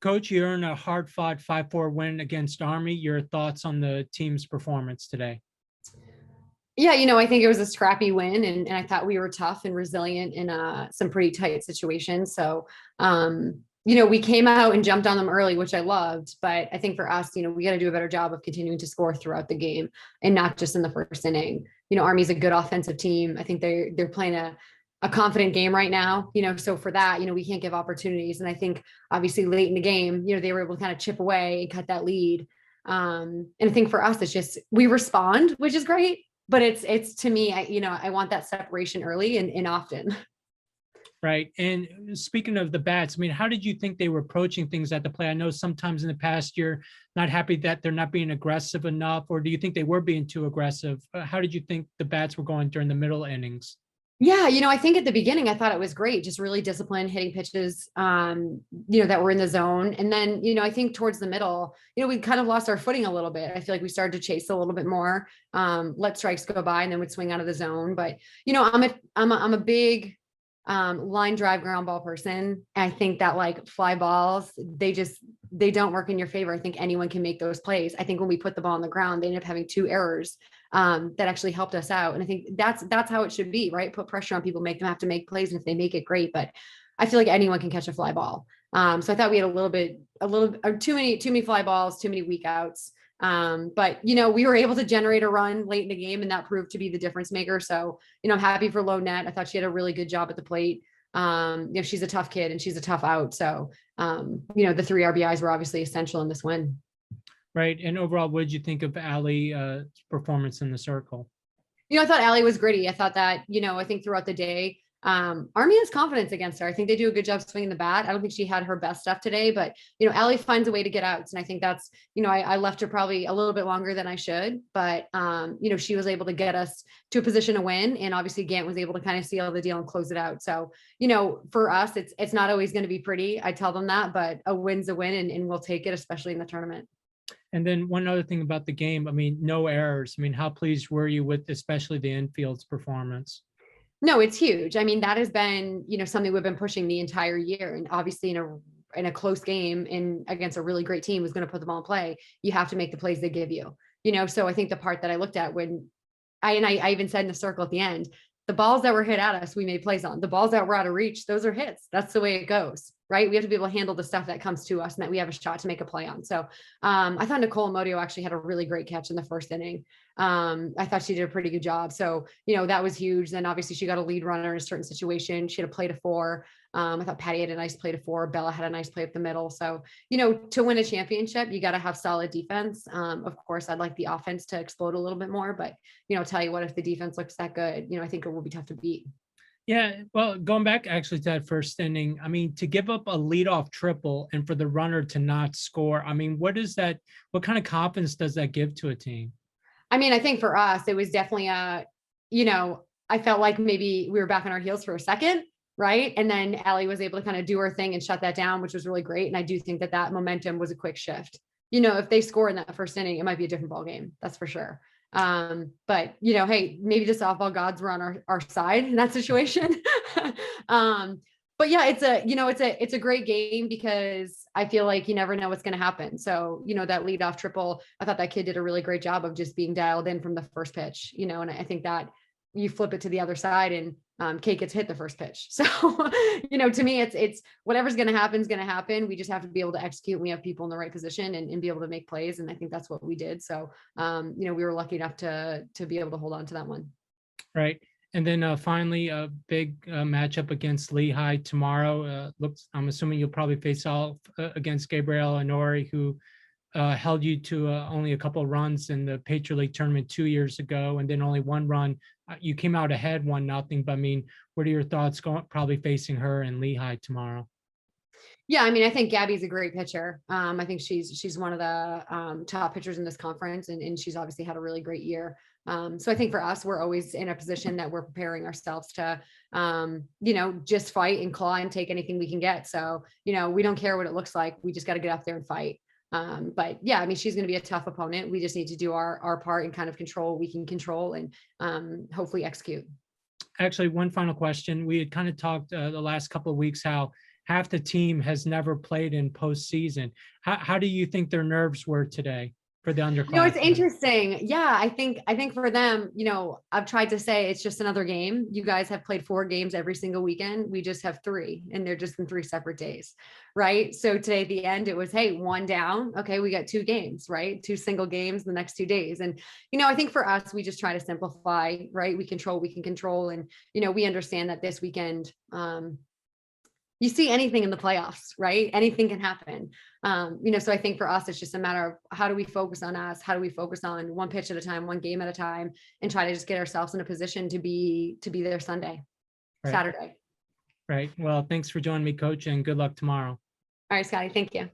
Coach, you're in a hard-fought 5-4 win against Army. Your thoughts on the team's performance today? Yeah, I think it was a scrappy win, and I thought we were tough and resilient in some pretty tight situations. So, we came out and jumped on them early, which I loved. But I think for us, we got to do a better job of continuing to score throughout the game and not just in the first inning. Army's a good offensive team. I think they're playing a confident game right now. So for that, we can't give opportunities. And I think obviously late in the game, they were able to kind of chip away and cut that lead. And I think for us, it's just we respond, which is great. But it's to me, I want that separation early and often. Right. And speaking of the bats, I mean, how did you think they were approaching things at the plate? I know sometimes in the past you're not happy that they're not being aggressive enough, or do you think they were being too aggressive? How did you think the bats were going during the middle innings? Yeah, I think at the beginning I thought it was great, just really disciplined, hitting pitches, that were in the zone. And then, I think towards the middle, we kind of lost our footing a little bit. I feel like we started to chase a little bit more, let strikes go by, and then would swing out of the zone. But I'm a big line drive ground ball person. And I think that like fly balls, they don't work in your favor. I think anyone can make those plays. I think when we put the ball on the ground, they ended up having two errors that actually helped us out. And I think that's how it should be, right? Put pressure on people, make them have to make plays. And if they make it, great. But I feel like anyone can catch a fly ball. So I thought we had too many fly balls, too many weak outs. But we were able to generate a run late in the game, and that proved to be the difference maker. So, I'm happy for Low Net. I thought she had a really good job at the plate. She's a tough kid and she's a tough out. So, the 3 RBIs were obviously essential in this win. Right. And overall, what did you think of Allie's performance in the circle? I thought Allie was gritty. I thought that, I think throughout the day, Army has confidence against her. I think they do a good job swinging the bat. I don't think she had her best stuff today, but Allie finds a way to get outs. And I think that's, I left her probably a little bit longer than I should, but she was able to get us to a position to win. And obviously Gant was able to kind of seal the deal and close it out. So, for us, it's not always going to be pretty. I tell them that, but a win's a win, and we'll take it, especially in the tournament. And then one other thing about the game, I mean, no errors. I mean, how pleased were you with especially the infield's performance? No, it's huge. I mean, that has been, something we've been pushing the entire year. And obviously in a close game and against a really great team who's going to put the ball in play, you have to make the plays they give you, so I think the part that I looked at when I even said in the circle at the end, the balls that were hit at us, we made plays on. The balls that were out of reach, those are hits. That's the way it goes, right? We have to be able to handle the stuff that comes to us and that we have a shot to make a play on. So I thought Nicole Amodio actually had a really great catch in the first inning. I thought she did a pretty good job. So, that was huge. Then obviously she got a lead runner in a certain situation. She had a play to 4. I thought Patty had a nice play to 4. Bella had a nice play up the middle. So, to win a championship, you got to have solid defense. Of course, I'd like the offense to explode a little bit more, but, tell you what, if the defense looks that good, I think it will be tough to beat. Yeah, well, going back actually to that first inning, I mean, to give up a leadoff triple and for the runner to not score, I mean, what kind of confidence does that give to a team? I mean, I think for us, it was definitely I felt like maybe we were back on our heels for a second, right? And then Allie was able to kind of do her thing and shut that down, which was really great. And I do think that momentum was a quick shift. If they score in that first inning, it might be a different ball game. That's for sure. But hey, maybe the softball gods were on our side in that situation. But yeah, it's a great game because I feel like you never know what's going to happen. So, that leadoff triple, I thought that kid did a really great job of just being dialed in from the first pitch, and I think that you flip it to the other side and Kate gets hit the first pitch. So, to me, it's whatever's going to happen is going to happen. We just have to be able to execute. We have people in the right position and be able to make plays. And I think that's what we did. So, we were lucky enough to be able to hold on to that one. Right. And then finally, a big matchup against Lehigh tomorrow. I'm assuming you'll probably face off against Gabrielle Honori, who held you to only a couple of runs in the Patriot League tournament 2 years ago, and then only one run. You came out ahead 1-0. But I mean, what are your thoughts probably facing her in Lehigh tomorrow? Yeah, I mean, I think Gabby's a great pitcher. I think she's one of the top pitchers in this conference, and she's obviously had a really great year. So I think for us, we're always in a position that we're preparing ourselves to, just fight and claw and take anything we can get. So, we don't care what it looks like. We just got to get out there and fight. But yeah, I mean, she's going to be a tough opponent. We just need to do our part and kind of control what we can control and hopefully execute. Actually, one final question. We had kind of talked the last couple of weeks how half the team has never played in postseason. How do you think their nerves were today for the It's underclassmen? interesting. Yeah, I think for them, I've tried to say it's just another game. You guys have played 4 games every single weekend. We just have 3, and they're just in 3 separate days, right? So today at the end, it was, hey, 1 down. Okay, we got 2 games, right? 2 single games the next 2 days. And I think for us, we just try to simplify, right? We control, we can control, and we understand that this weekend, you see anything in the playoffs, right? Anything can happen. So I think for us, it's just a matter of how do we focus on us? How do we focus on one pitch at a time, one game at a time, and try to just get ourselves in a position to be there Sunday, Right. Saturday. Right. Well, thanks for joining me, Coach, and good luck tomorrow. All right, Scotty, thank you.